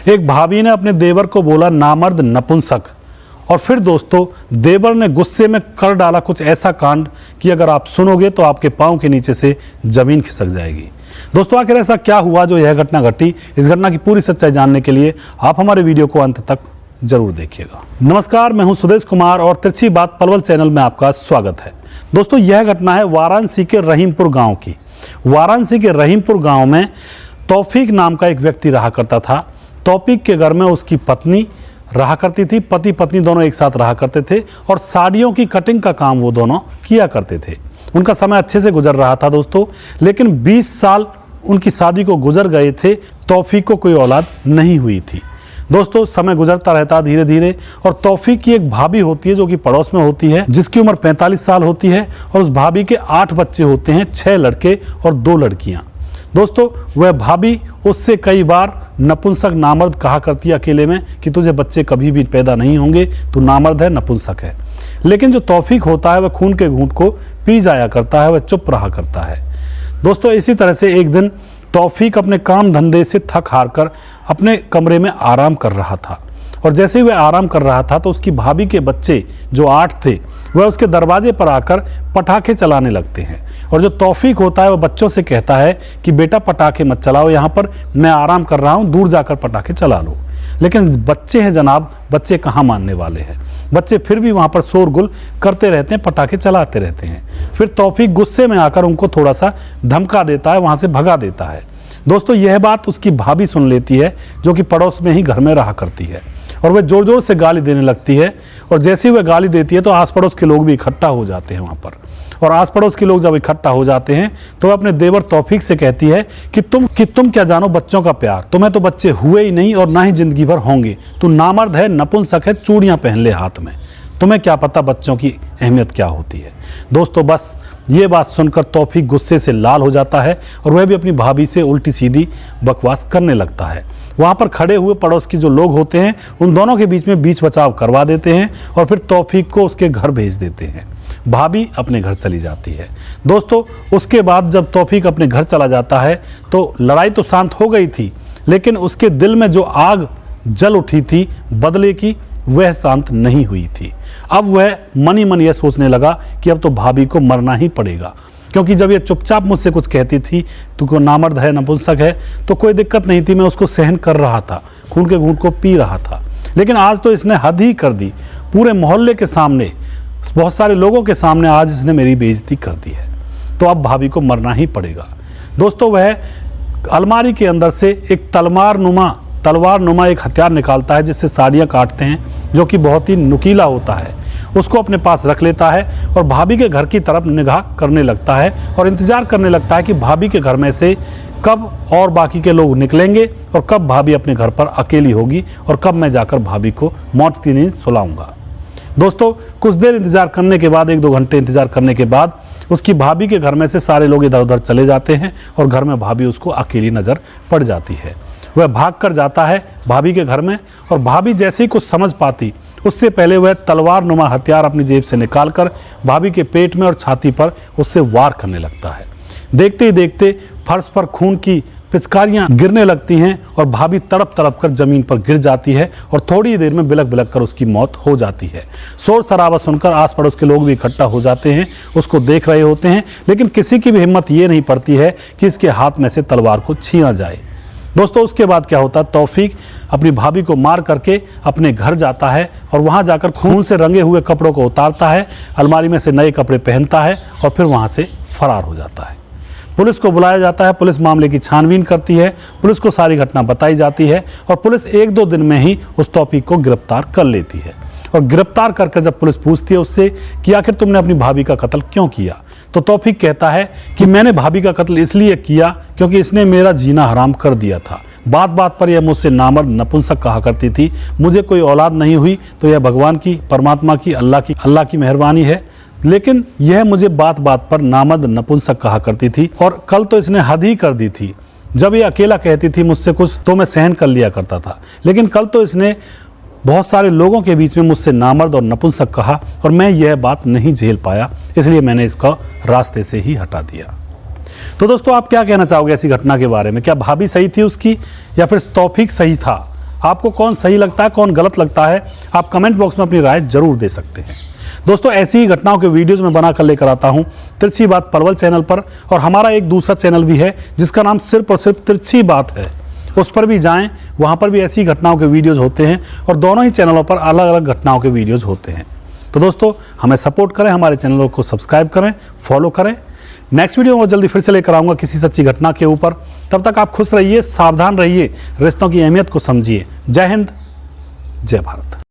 एक भाभी ने अपने देवर को बोला नामर्द नपुंसक, और फिर दोस्तों देवर ने गुस्से में कर डाला कुछ ऐसा कांड कि अगर आप सुनोगे तो आपके पांव के नीचे से जमीन खिसक जाएगी। दोस्तों आखिर ऐसा क्या हुआ जो यह घटना घटी? इस घटना की पूरी सच्चाई जानने के लिए आप हमारे वीडियो को अंत तक जरूर देखिएगा। नमस्कार, मैं हूं सुदेश कुमार और तिरछी बात पलवल चैनल में आपका स्वागत है। दोस्तों यह घटना है वाराणसी के रहीमपुर गांव की। वाराणसी के रहीमपुर गांव में तौफीक नाम का एक व्यक्ति रहा करता था। तौफीक के घर में उसकी पत्नी रहा करती थी। पति पत्नी दोनों एक साथ रहा करते थे और साड़ियों की कटिंग का काम वो दोनों किया करते थे। उनका समय अच्छे से गुजर रहा था दोस्तों, लेकिन 20 साल उनकी शादी को गुजर गए थे। तौफीक को कोई औलाद नहीं हुई थी। दोस्तों समय गुजरता रहता धीरे धीरे, और तौफीक की एक भाभी होती है जो कि पड़ोस में होती है, जिसकी उम्र 45 साल होती है, और उस भाभी के 8 बच्चे होते हैं, 6 लड़के और 2 लड़कियां। दोस्तों वह भाभी उससे कई बार नपुंसक नामर्द कहा करती है अकेले में कि तुझे बच्चे कभी भी पैदा नहीं होंगे, तू नामर्द है, नपुंसक है। लेकिन जो तौफीक होता है वह खून के घूंट को पी जाया करता है, वह चुप रहा करता है। दोस्तों इसी तरह से एक दिन तौफीक अपने काम धंधे से थक हार कर अपने कमरे में आराम कर रहा था, और जैसे ही वह आराम कर रहा था तो उसकी भाभी के बच्चे जो 8 थे वह उसके दरवाजे पर आकर पटाखे चलाने लगते हैं। और जो तौफीक होता है वह बच्चों से कहता है कि बेटा पटाखे मत चलाओ, यहाँ पर मैं आराम कर रहा हूँ, दूर जाकर पटाखे चला लो। लेकिन बच्चे हैं जनाब, बच्चे कहाँ मानने वाले हैं। बच्चे फिर भी वहाँ पर शोरगुल करते रहते हैं, पटाखे चलाते रहते हैं। फिर तौफीक गुस्से में आकर उनको थोड़ा सा धमका देता है, वहाँ से भगा देता है। दोस्तों यह बात उसकी भाभी सुन लेती है जो कि पड़ोस में ही घर में रहा करती है, और वह जोर जोर से गाली देने लगती है। और जैसे ही वह गाली देती है तो आस पड़ोस के लोग भी इकट्ठा हो जाते हैं वहाँ पर, और आस पड़ोस के लोग जब इकट्ठा हो जाते हैं तो अपने देवर तौफीक से कहती है कि तुम क्या जानो बच्चों का प्यार, तुम्हें तो बच्चे हुए ही नहीं और ना ही जिंदगी भर होंगे। तू नामर्द है, नपुंसक है, चूड़ियां पहन ले हाथ में, तुम्हें क्या पता बच्चों की अहमियत क्या होती है। दोस्तों बस ये बात सुनकर तौफीक गुस्से से लाल हो जाता है और वह भी अपनी भाभी से उल्टी सीधी बकवास करने लगता है। वहाँ पर खड़े हुए पड़ोस के जो लोग होते हैं उन दोनों के बीच में बीच बचाव करवा देते हैं और फिर तौफीक को उसके घर भेज देते हैं। भाभी अपने घर चली जाती है। दोस्तों उसके बाद जब तौफीक अपने घर चला जाता है तो लड़ाई तो शांत हो गई थी, लेकिन उसके दिल में जो आग जल उठी थी बदले की, वह शांत नहीं हुई थी। अब वह मन ही मन यह सोचने लगा कि अब तो भाभी को मरना ही पड़ेगा, क्योंकि जब ये चुपचाप मुझसे कुछ कहती थी तू को नामर्द है, नपुंसक है, तो कोई दिक्कत नहीं थी, मैं उसको सहन कर रहा था, खून के घूंट को पी रहा था। लेकिन आज तो इसने हद ही कर दी। पूरे मोहल्ले के सामने, बहुत सारे लोगों के सामने आज इसने मेरी बेइज्जती कर दी है, तो अब भाभी को मरना ही पड़ेगा। दोस्तों वह अलमारी के अंदर से एक तलवार नुमा एक हथियार निकालता है जिससे साड़ियाँ काटते हैं, जो कि बहुत ही नुकीला होता है। उसको अपने पास रख लेता है और भाभी के घर की तरफ निगाह करने लगता है और इंतजार करने लगता है कि भाभी के घर में से कब और बाकी के लोग निकलेंगे और कब भाभी अपने घर पर अकेली होगी और कब मैं जाकर भाभी को मौत की नींद सुलाऊंगा। दोस्तों कुछ देर इंतजार करने के बाद, 1-2 घंटे इंतजार करने के बाद उसकी भाभी के घर में से सारे लोग इधर उधर चले जाते हैं और घर में भाभी उसको अकेली नजर पड़ जाती है। वह भाग कर जाता है भाभी के घर में, और भाभी जैसे ही कुछ समझ पाती उससे पहले वह तलवार नुमा हथियार अपनी जेब से निकालकर भाभी के पेट में और छाती पर उससे वार करने लगता है। देखते ही देखते फर्श पर खून की पिचकारियां गिरने लगती हैं और भाभी तड़प तड़प कर जमीन पर गिर जाती है और थोड़ी ही देर में बिलक बिलक कर उसकी मौत हो जाती है। शोर शराबा सुनकर आस पड़ोस के लोग भी इकट्ठा हो जाते हैं, उसको देख रहे होते हैं, लेकिन किसी की भी हिम्मत ये नहीं पड़ती है कि इसके हाथ में से तलवार को छीना जाए। दोस्तों उसके बाद क्या होता है, तौफीक अपनी भाभी को मार करके अपने घर जाता है और वहां जाकर खून से रंगे हुए कपड़ों को उतारता है, अलमारी में से नए कपड़े पहनता है और फिर वहां से फरार हो जाता है। पुलिस को बुलाया जाता है, पुलिस मामले की छानबीन करती है, पुलिस को सारी घटना बताई जाती है और पुलिस 1-2 दिन में ही उस तौफीक को गिरफ्तार कर लेती है। और गिरफ्तार करके जब पुलिस पूछती है उससे कि आखिर तुमने अपनी भाभी का कत्ल क्यों किया, तो तौफीक कहता है कि मैंने भाभी का कत्ल इसलिए किया क्योंकि इसने मेरा जीना हराम कर दिया था। बात बात पर यह मुझसे नामर्द नपुंसक कहा करती थी। मुझे कोई औलाद नहीं हुई तो यह भगवान की, परमात्मा की, अल्लाह की मेहरबानी है, लेकिन यह मुझे बात बात पर नामर्द नपुंसक कहा करती थी। और कल तो इसने हद ही कर दी थी। जब ये अकेला कहती थी मुझसे कुछ तो मैं सहन कर लिया करता था, लेकिन कल तो इसने बहुत सारे लोगों के बीच में मुझसे नामर्द और नपुंसक कहा और मैं यह बात नहीं झेल पाया, इसलिए मैंने इसको रास्ते से ही हटा दिया। तो दोस्तों आप क्या कहना चाहोगे ऐसी घटना के बारे में? क्या भाभी सही थी उसकी या फिर तौफीक सही था? आपको कौन सही लगता है, कौन गलत लगता है, आप कमेंट बॉक्स में अपनी राय जरूर दे सकते हैं। दोस्तों, ऐसी ही घटनाओं के वीडियोज में बनाकर लेकर आता हूं तिरछी बात पलवल चैनल पर, और हमारा एक दूसरा चैनल भी है जिसका नाम सिर्फ और सिर्फ तिरछी बात है। उस पर भी जाएं, वहां पर भी ऐसी घटनाओं के वीडियोज होते हैं और दोनों ही चैनलों पर अलग अलग घटनाओं के वीडियोज होते हैं। तो दोस्तों, हमें सपोर्ट करें, हमारे चैनलों को सब्सक्राइब करें, फॉलो करें। नेक्स्ट वीडियो में जल्दी फिर से लेकर आऊँगा किसी सच्ची घटना के ऊपर। तब तक आप खुश रहिए, सावधान रहिए, रिश्तों की अहमियत को समझिए। जय हिंद, जय भारत।